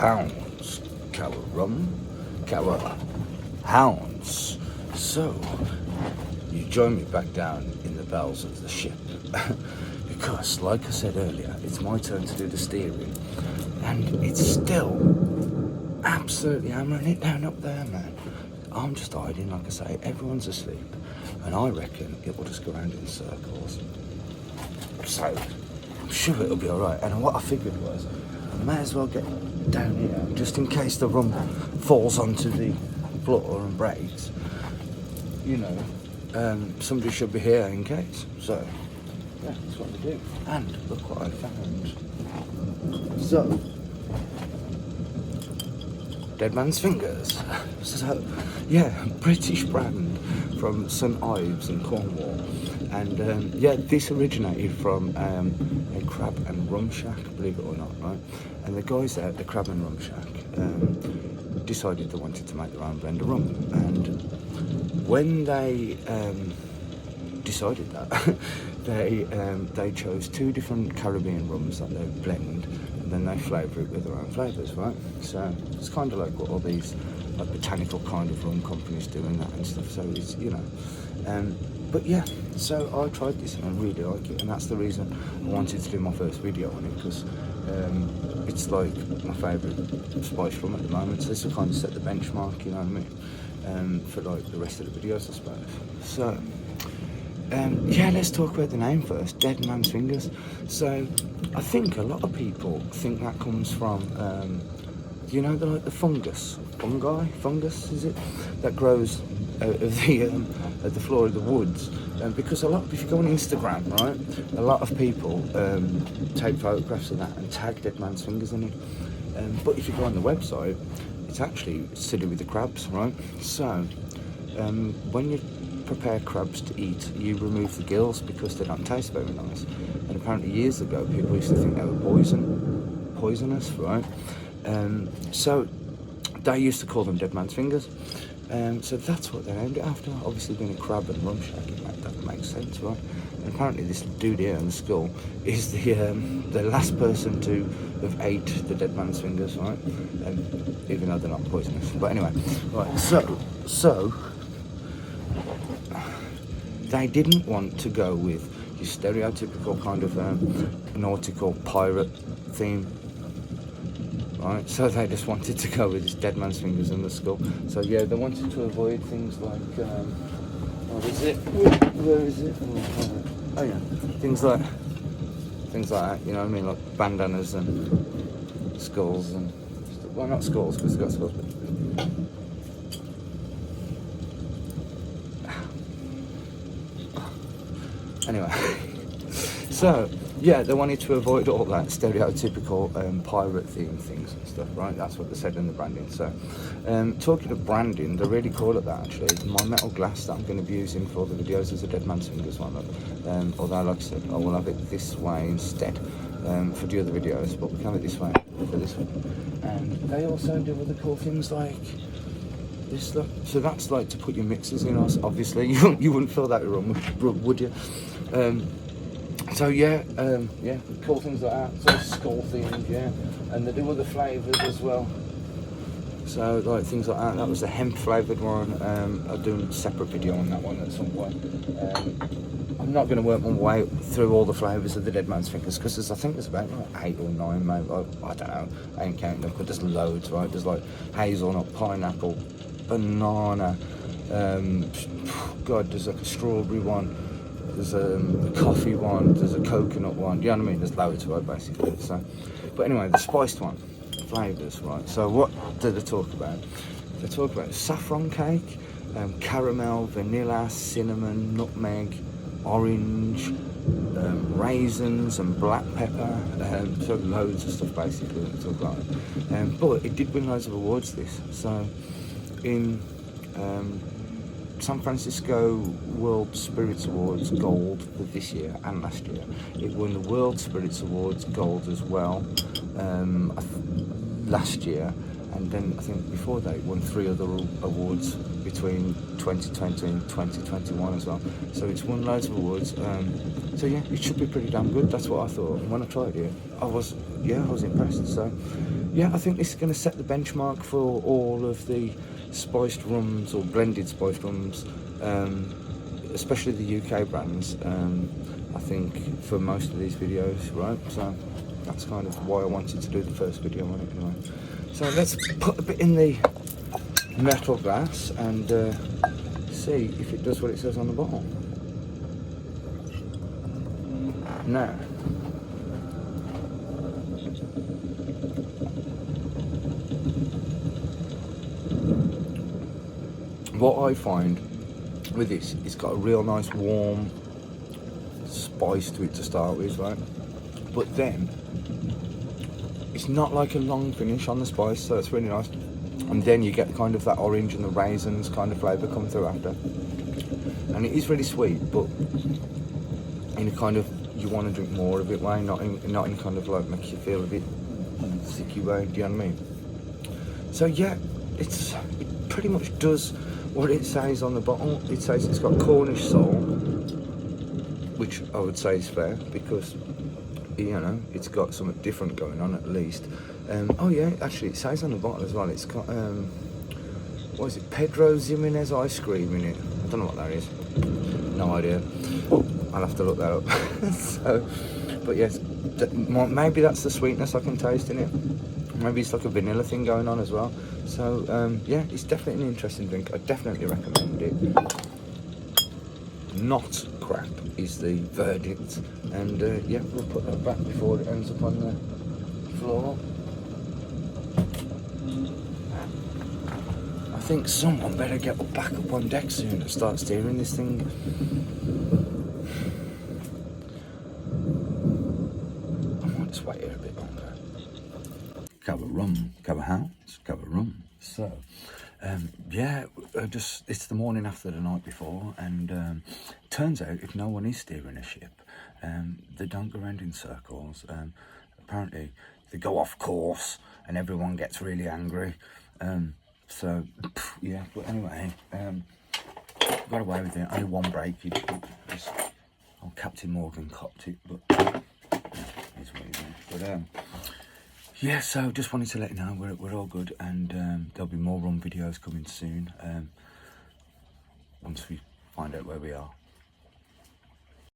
pounds, cow rum, cow hounds. So, you join me back down in the bowels of the ship. Because, like I said earlier, it's my turn to do the steering. And it's still absolutely hammering it down up there, man. I'm just hiding, like I say, everyone's asleep. And I reckon it will just go around in circles. So, I'm sure it'll be alright. And what I figured was, I may as well get down here, just in case the rum falls onto the floor and breaks. You know, somebody should be here in case. So, yeah, that's what we do. And look what I found. So, Dead Man's Fingers. So, yeah, British brand from St Ives in Cornwall. And yeah, this originated from a crab and rum shack, believe it or not, right? And the guys there at the crab and rum shack decided they wanted to make their own blend of rum. And when they decided that, they chose two different Caribbean rums that they blend, and then they flavour it with their own flavours, right? So it's kind of like what all these like botanical kind of rum companies do and that and stuff. So it's, you know, but yeah, so I tried this and I really like it, and that's the reason I wanted to do my first video on it, because it's like my favourite spice rum at the moment. So this will kind of set the benchmark, you know what I mean, for like the rest of the videos, I suppose. So yeah, let's talk about the name first, Dead Man's Fingers. So I think a lot of people think that comes from you know, like the fungus is it, that grows out of the floor of the woods, because if you go on Instagram, right, a lot of people take photographs of that and tag Dead Man's Fingers in it, but if you go on the website, it's actually to do with the crabs, right? So when you prepare crabs to eat, you remove the gills because they don't taste very nice, and apparently years ago people used to think they were poisonous, right? So they used to call them Dead Man's Fingers. So that's what they named it after. Obviously, being a crab and rum shack, that makes sense, right? And apparently, this dude here in the skull is the last person to have ate the Dead Man's Fingers, right? Even though they're not poisonous. But anyway, right. So they didn't want to go with your stereotypical kind of nautical pirate theme. Right, so they just wanted to go with this Dead Man's Fingers in the skull. So yeah, they wanted to avoid things like, what is it? Where is it? Oh yeah, things like that. You know what I mean, like bandanas and skulls and well, not skulls because they've got skulls. But anyway, so. Yeah, they wanted to avoid all that stereotypical pirate theme things and stuff, right? That's what they said in the branding. So, talking of branding, they really call it that actually. My metal glass that I'm going to be using for all the videos is a Dead Man's Fingers one. Although, like I said, I will have it this way instead for the other videos, but we can have it this way for this one. And they also do other cool things like this stuff. So that's like to put your mixers in. Obviously, you wouldn't fill that wrong, would you? So yeah, cool things like that. So skull themed, yeah, and they do other flavours as well. So like things like that. That was the hemp flavoured one. I'll do a separate video on that one at some point. I'm not going to work my way through all the flavours of the Dead Man's Fingers because I think there's about like 8 or 9, maybe. I don't know. I ain't counting them, but there's loads, right? There's like hazelnut, pineapple, banana. God, there's like a strawberry one. There's a coffee one, there's a coconut one, you know what I mean? There's loads, right, basically. So, but anyway, the spiced one, flavours, right? So what do they talk about? They talk about saffron cake, caramel, vanilla, cinnamon, nutmeg, orange, raisins and black pepper, so loads of stuff basically that they talk about. But it did win loads of awards, this. So in San Francisco World Spirits Awards Gold for this year and last year. It won the World Spirits Awards Gold as well last year, and then I think before that it won 3 other awards between 2020 and 2021 as well. So it's won loads of awards. So yeah, it should be pretty damn good. That's what I thought. And when I tried it, I was yeah, I was impressed. So yeah, I think this is going to set the benchmark for all of the spiced rums or blended spiced rums, especially the UK brands. I think for most of these videos, right? So that's kind of why I wanted to do the first video on it anyway. So let's put a bit in the metal glass and see if it does what it says on the bottle. Now, what I find with this, it's got a real nice warm spice to it to start with, right? But then it's not like a long finish on the spice, so it's really nice. And then you get kind of that orange and the raisins kind of flavour come through after. And it is really sweet, but in a kind of, you want to drink more of it way, not in kind of like makes you feel a bit sicky way, do you know what I mean? So yeah, it pretty much does what it says on the bottle. It says it's got Cornish soul, which I would say is fair, because, you know, it's got something different going on at least. Oh yeah, actually it says on the bottle as well, it's got, what is it, Pedro Ximenez ice cream in it. I don't know what that is, no idea. I'll have to look that up. So, but yes, maybe that's the sweetness I can taste in it. Maybe it's like a vanilla thing going on as well. So yeah, it's definitely an interesting drink. I definitely recommend it. Not crap is the verdict, and yeah, we'll put that back before it ends up on the floor. I think someone better get back up on deck soon and start steering this thing. I might just wait here a bit longer. Have a rum, have a house, have a rum. So, yeah, it's the morning after the night before, and turns out if no one is steering a ship, they don't go around in circles. Apparently, they go off course, and everyone gets really angry. So, yeah, but anyway, got away with it. Only one breakage, Captain Morgan copped it, but it's what it is. But yeah, so just wanted to let you know we're all good, and there'll be more rum videos coming soon once we find out where we are.